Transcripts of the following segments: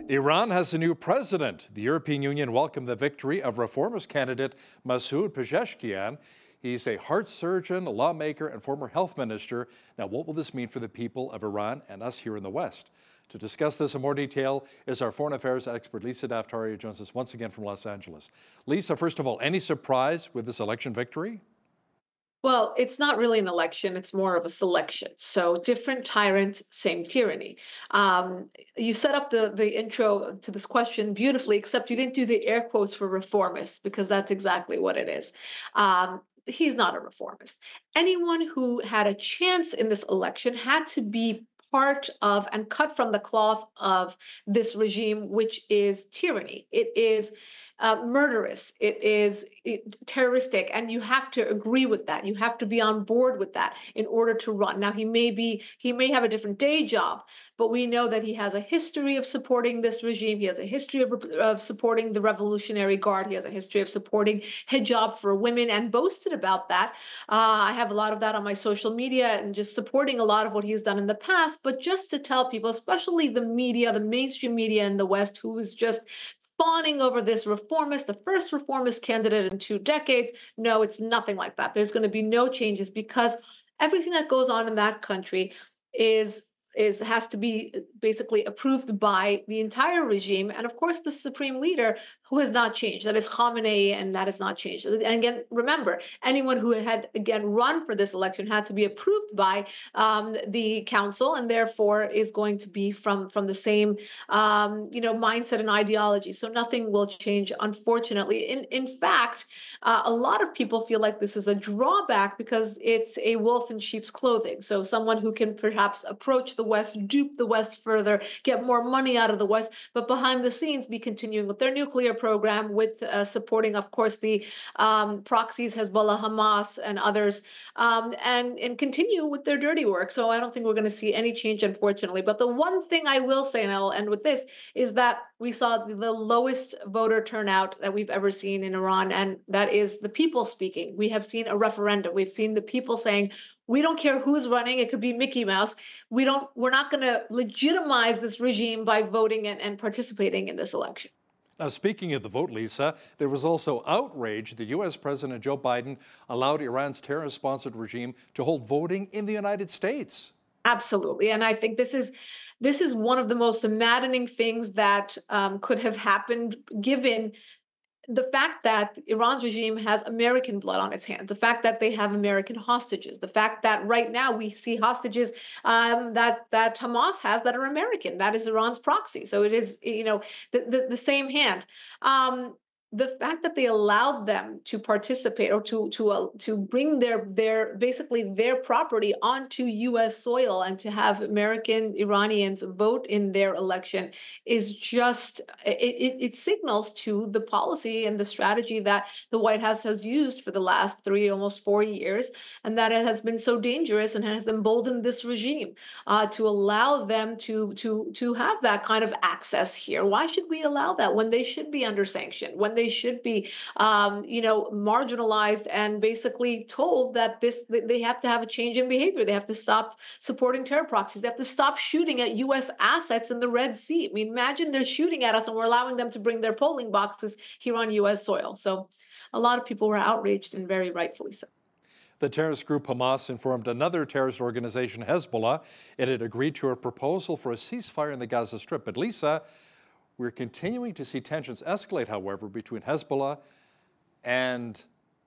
Iran has a new president. The European Union welcomed the victory of reformist candidate Masoud Pezeshkian. He's a heart surgeon, a lawmaker, and former health minister. Now, what will this mean for the people of Iran and us here in the West? To discuss this in more detail is our foreign affairs expert, Lisa Daftari, who joins us once again from Los Angeles. Lisa, first of all, any surprise with this election victory? Well, it's not really an election, it's more of a selection. So different tyrants, same tyranny. You set up the intro to this question beautifully, except you didn't do the air quotes for reformist, because that's exactly what it is. He's not a reformist. Anyone who had a chance in this election had to be part of and cut from the cloth of this regime, which is tyranny. It is murderous. It is terroristic, and you have to agree with that. You have to be on board with that in order to run. Now, he may have a different day job, but we know that he has a history of supporting this regime. He has a history of supporting the Revolutionary Guard. He has a history of supporting hijab for women, and boasted about that. I have a lot of that on my social media and just supporting a lot of what he's done in the past. But just to tell people, especially the media, the mainstream media in the West, who is just fawning over this reformist, the first reformist candidate in 2 decades. No, it's nothing like that. There's going to be no changes, because everything that goes on in that country has to be basically approved by the entire regime, and of course the supreme leader, who has not changed. That is Khamenei, and that has not changed. And again, remember, anyone who had run for this election had to be approved by the council, and therefore is going to be from the same mindset and ideology. So nothing will change, unfortunately. In fact, a lot of people feel like this is a drawback because it's a wolf in sheep's clothing. So someone who can perhaps approach the West, dupe the West further, get more money out of the West, but behind the scenes be continuing with their nuclear program, with supporting, of course, the proxies, Hezbollah, Hamas, and others, and continue with their dirty work. So I don't think we're going to see any change, unfortunately. But the one thing I will say, and I'll end with this, is that we saw the lowest voter turnout that we've ever seen in Iran, and that is the people speaking. We have seen a referendum. We've seen the people saying, we don't care who's running. It could be Mickey Mouse. We're not going to legitimize this regime by voting and participating in this election. Now, speaking of the vote, Lisa, there was also outrage that U.S. President Joe Biden allowed Iran's terrorist-sponsored regime to hold voting in the United States. Absolutely. And I think this is one of the most maddening things that could have happened, given the fact that Iran's regime has American blood on its hands, the fact that they have American hostages, the fact that right now we see hostages that Hamas has that are American. That is Iran's proxy. So it is, the same hand. The fact that they allowed them to participate, or to bring their property onto U.S. soil, and to have American Iranians vote in their election is just, it signals to the policy and the strategy that the White House has used for the last 3, almost 4 years, and that it has been so dangerous and has emboldened this regime to allow them to have that kind of access here. Why should we allow that when they should be under sanction, when they should be, marginalized and basically told that they have to have a change in behavior. They have to stop supporting terror proxies. They have to stop shooting at U.S. assets in the Red Sea. I mean, imagine they're shooting at us and we're allowing them to bring their polling boxes here on U.S. soil. So a lot of people were outraged, and very rightfully so. The terrorist group Hamas informed another terrorist organization, Hezbollah, it had agreed to a proposal for a ceasefire in the Gaza Strip. But Lisa, we're continuing to see tensions escalate, however, between Hezbollah and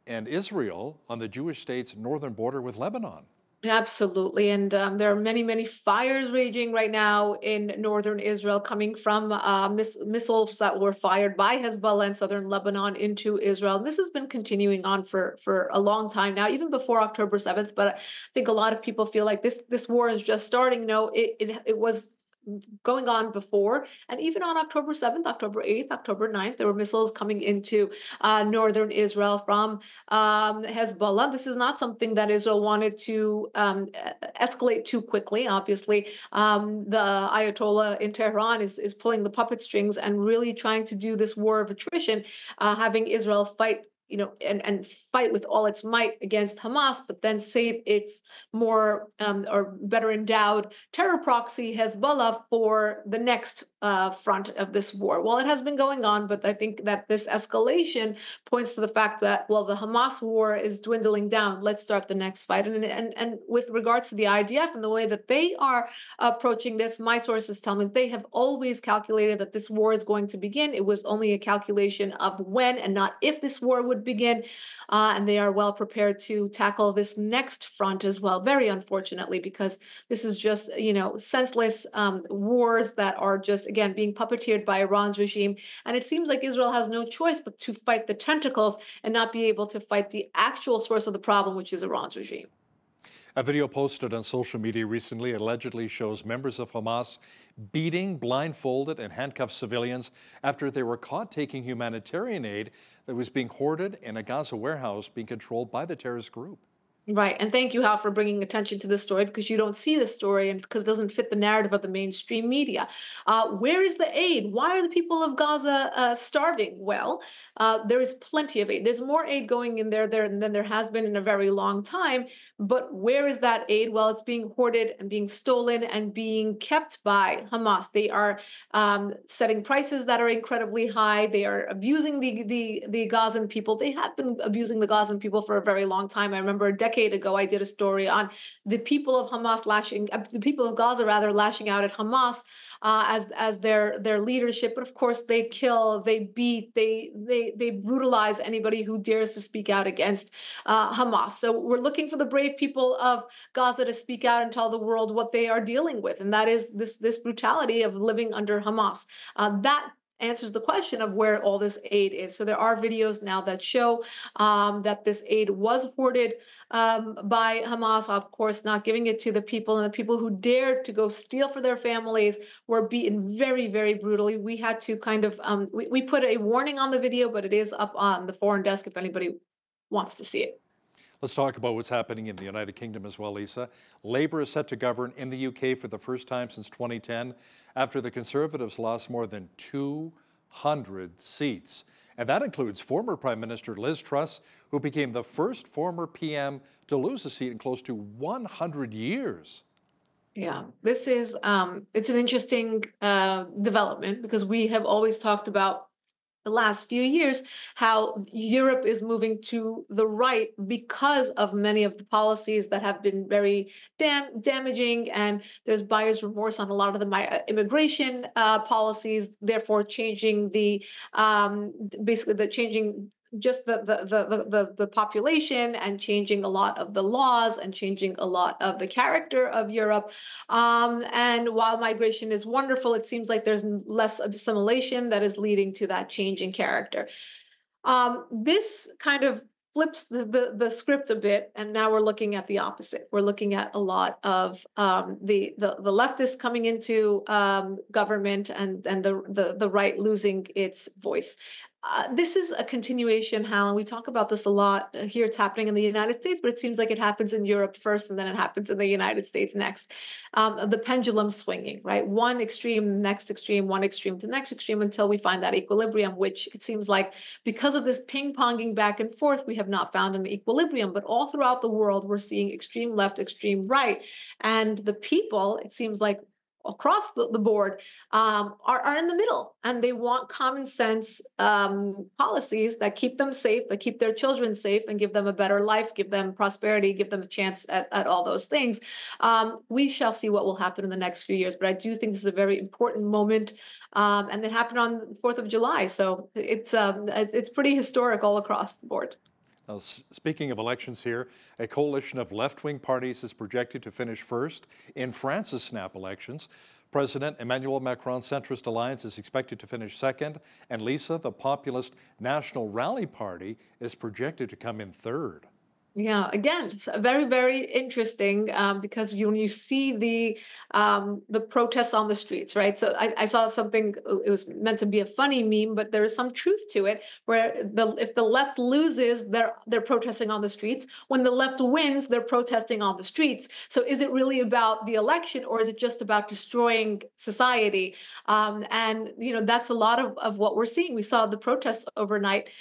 Israel on the Jewish state's northern border with Lebanon. Absolutely. And there are many, many fires raging right now in northern Israel, coming from missiles that were fired by Hezbollah in southern Lebanon into Israel. And this has been continuing on for a long time now, even before October 7th. But I think a lot of people feel like this war is just starting. No, it was going on before, and even on October 7th, October 8th, October 9th, there were missiles coming into northern Israel from Hezbollah. This is not something that Israel wanted to escalate too quickly. Obviously, the Ayatollah in Tehran is pulling the puppet strings and really trying to do this war of attrition, having Israel fight and fight with all its might against Hamas, but then save its more or better endowed terror proxy Hezbollah for the next front of this war. Well, it has been going on, but I think that this escalation points to the fact that, well, the Hamas war is dwindling down. Let's start the next fight. And with regards to the IDF and the way that they are approaching this, my sources tell me they have always calculated that this war is going to begin. It was only a calculation of when and not if this war would begin. And they are well prepared to tackle this next front as well, very unfortunately, because this is just, senseless wars that are just, again, being puppeteered by Iran's regime. And it seems like Israel has no choice but to fight the tentacles and not be able to fight the actual source of the problem, which is Iran's regime. A video posted on social media recently allegedly shows members of Hamas beating blindfolded and handcuffed civilians after they were caught taking humanitarian aid that was being hoarded in a Gaza warehouse being controlled by the terrorist group. Right. And thank you, Hal, for bringing attention to this story, because you don't see the story and because it doesn't fit the narrative of the mainstream media. Where is the aid? Why are the people of Gaza starving? Well, there is plenty of aid. There's more aid going in there than there has been in a very long time. But where is that aid? Well, it's being hoarded and being stolen and being kept by Hamas. They are setting prices that are incredibly high. They are abusing the Gazan people. They have been abusing the Gazan people for a very long time. I remember a decade ago, I did a story on the people of the people of Gaza rather lashing out at Hamas as their leadership. But of course, they kill, they beat, they brutalize anybody who dares to speak out against Hamas. So we're looking for the brave people of Gaza to speak out and tell the world what they are dealing with, and that is this brutality of living under Hamas. That answers the question of where all this aid is. So there are videos now that show that this aid was hoarded by Hamas, of course, not giving it to the people, and the people who dared to go steal for their families were beaten very, very brutally. We had to kind of, we put a warning on the video, but it is up on the foreign desk if anybody wants to see it. Let's talk about what's happening in the United Kingdom as well, Lisa. Labour is set to govern in the UK for the first time since 2010 after the Conservatives lost more than 200 seats. And that includes former Prime Minister Liz Truss, who became the first former PM to lose a seat in close to 100 years. Yeah, this is, it's an interesting development, because we have always talked about the last few years how Europe is moving to the right because of many of the policies that have been very damaging, and there's buyer's remorse on a lot of the immigration policies, therefore changing basically changing just the population and changing a lot of the laws and changing a lot of the character of Europe. And while migration is wonderful, it seems like there's less assimilation that is leading to that change in character. This kind of flips the script a bit, and now we're looking at the opposite. We're looking at a lot of the leftists coming into government, and the right losing its voice. This is a continuation, Hal, and we talk about this a lot here. It's happening in the United States, but it seems like it happens in Europe first, and then it happens in the United States next. The pendulum swinging, right? One extreme, the next extreme, one extreme to the next extreme, until we find that equilibrium, which it seems like because of this ping-ponging back and forth, we have not found an equilibrium. But all throughout the world, we're seeing extreme left, extreme right. And the people, it seems like, across the board are in the middle, and they want common sense policies that keep them safe, that keep their children safe, and give them a better life, give them prosperity, give them a chance at all those things. We shall see what will happen in the next few years, but I do think this is a very important moment, and it happened on the 4th of July, so it's pretty historic all across the board. Now, speaking of elections here, a coalition of left-wing parties is projected to finish first in France's snap elections. President Emmanuel Macron's centrist alliance is expected to finish second, and Lisa, the populist National Rally Party, is projected to come in third. Yeah, again, very, very interesting because when you see the protests on the streets, right? So I saw something. It was meant to be a funny meme, but there is some truth to it. Where if the left loses, they're protesting on the streets. When the left wins, they're protesting on the streets. So is it really about the election, or is it just about destroying society? And that's a lot of what we're seeing. We saw the protests overnight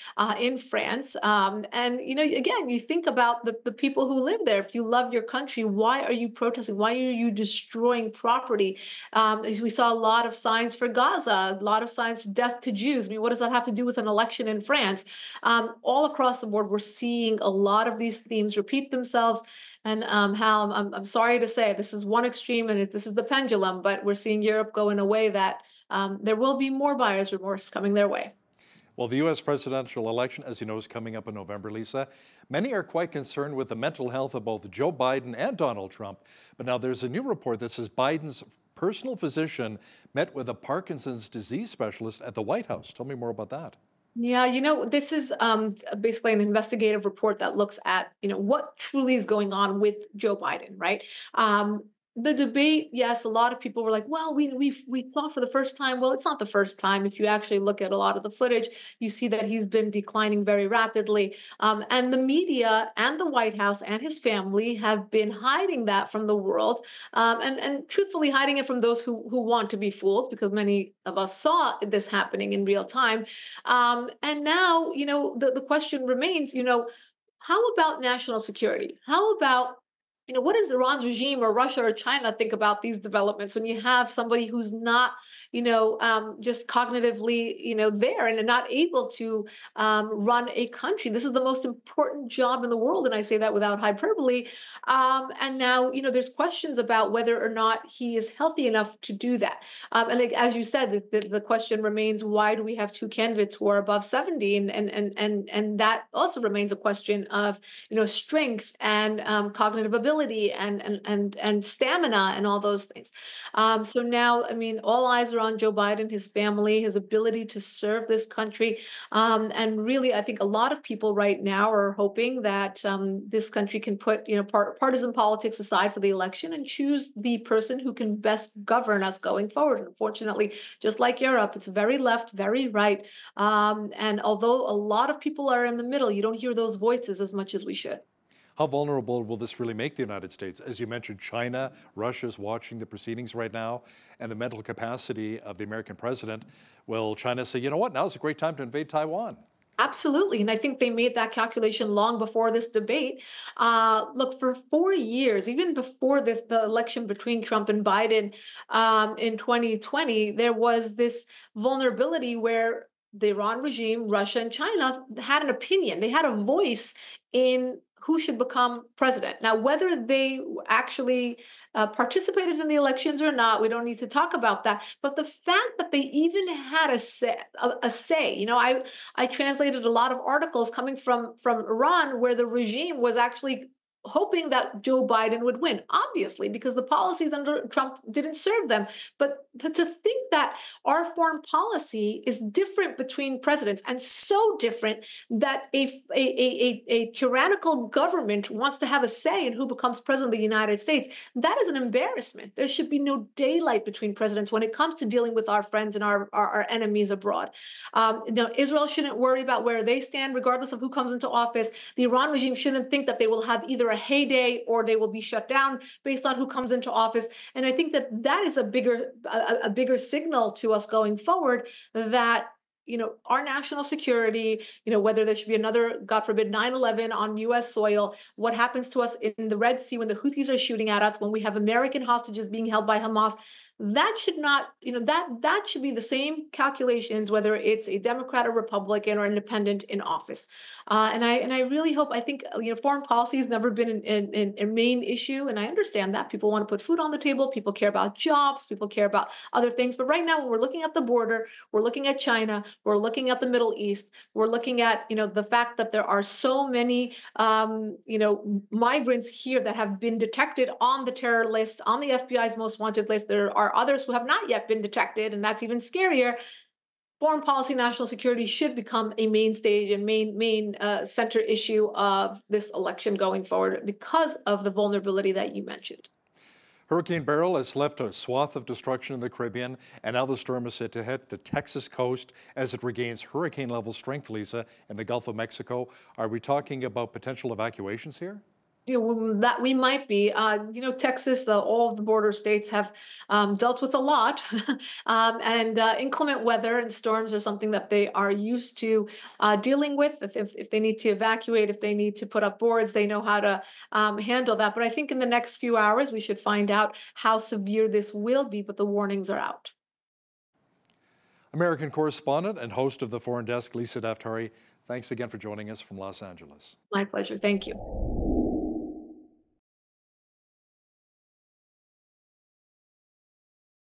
in France. And again, you think about the people who live there. If you love your country, why are you protesting? Why are you destroying property? We saw a lot of signs for Gaza, a lot of signs for death to Jews. I mean, what does that have to do with an election in France? All across the board, we're seeing a lot of these themes repeat themselves. And Hal, I'm sorry to say, this is one extreme, and this is the pendulum, but we're seeing Europe go in a way that there will be more buyer's remorse coming their way. Well, the U.S. presidential election, as you know, is coming up in November, Lisa. Many are quite concerned with the mental health of both Joe Biden and Donald Trump. But now there's a new report that says Biden's personal physician met with a Parkinson's disease specialist at the White House. Tell me more about that. Yeah, this is basically an investigative report that looks at, what truly is going on with Joe Biden, right? The debate, yes, a lot of people were like, well, we saw for the first time. Well, it's not the first time. If you actually look at a lot of the footage, you see that he's been declining very rapidly. And the media and the White House and his family have been hiding that from the world, and truthfully hiding it from those who want to be fooled, because many of us saw this happening in real time. And now, the question remains, how about national security? How about, what does Iran's regime or Russia or China think about these developments when you have somebody who's not, just cognitively, there and not able to run a country? This is the most important job in the world, and I say that without hyperbole. And now, there's questions about whether or not he is healthy enough to do that. And as you said, the question remains: why do we have two candidates who are above 70? And that also remains a question of strength and cognitive ability and stamina and all those things. So now, I mean, all eyes are on Joe Biden, his family, his ability to serve this country. And really, I think a lot of people right now are hoping that this country can put partisan politics aside for the election and choose the person who can best govern us going forward. Unfortunately, just like Europe, it's very left, very right. And although a lot of people are in the middle, you don't hear those voices as much as we should. How vulnerable will this really make the United States? As you mentioned, China, Russia's watching the proceedings right now, and the mental capacity of the American president. Will China say, you know what, now's a great time to invade Taiwan? Absolutely. And I think they made that calculation long before this debate. Look, for 4 years, even before the election between Trump and Biden in 2020, there was this vulnerability where the Iran regime, Russia, and China had an opinion. They had a voice in who should become president. Now, whether they actually participated in the elections or not, we don't need to talk about that. But the fact that they even had a say, I translated a lot of articles coming from Iran where the regime was actually hoping that Joe Biden would win, obviously, because the policies under Trump didn't serve them. But to think that our foreign policy is different between presidents, and so different that a tyrannical government wants to have a say in who becomes president of the United States, that is an embarrassment. There should be no daylight between presidents when it comes to dealing with our friends and our enemies abroad. Israel shouldn't worry about where they stand, regardless of who comes into office. The Iran regime shouldn't think that they will have either a heyday or they will be shut down based on who comes into office. And I think that is a bigger signal to us going forward that our national security, whether there should be another, God forbid, 9/11 on U.S. soil, what happens to us in the Red Sea when the Houthis are shooting at us, when we have American hostages being held by Hamas, that should not, that should be the same calculations, whether it's a Democrat or Republican or independent in office. And I really hope, I think, foreign policy has never been a main issue. And I understand that people want to put food on the table. People care about jobs. People care about other things. But right now, when we're looking at the border, we're looking at China, we're looking at the Middle East, we're looking at, the fact that there are so many, migrants here that have been detected on the terror list, on the FBI's most wanted list. There are others who have not yet been detected, and that's even scarier. foreign policy, national security should become a main stage and main center issue of this election going forward because of the vulnerability that you mentioned. Hurricane Beryl has left a swath of destruction in the Caribbean, and now the storm is set to hit the Texas coast as it regains hurricane-level strength, Lisa, in the Gulf of Mexico. Are we talking about potential evacuations here? That we might be. Texas, all of the border states have dealt with a lot, and inclement weather and storms are something that they are used to dealing with. If they need to evacuate, if they need to put up boards, they know how to handle that. But I think in the next few hours, we should find out how severe this will be, but the warnings are out. American correspondent and host of the Foreign Desk, Lisa Daftari, thanks again for joining us from Los Angeles. My pleasure. Thank you.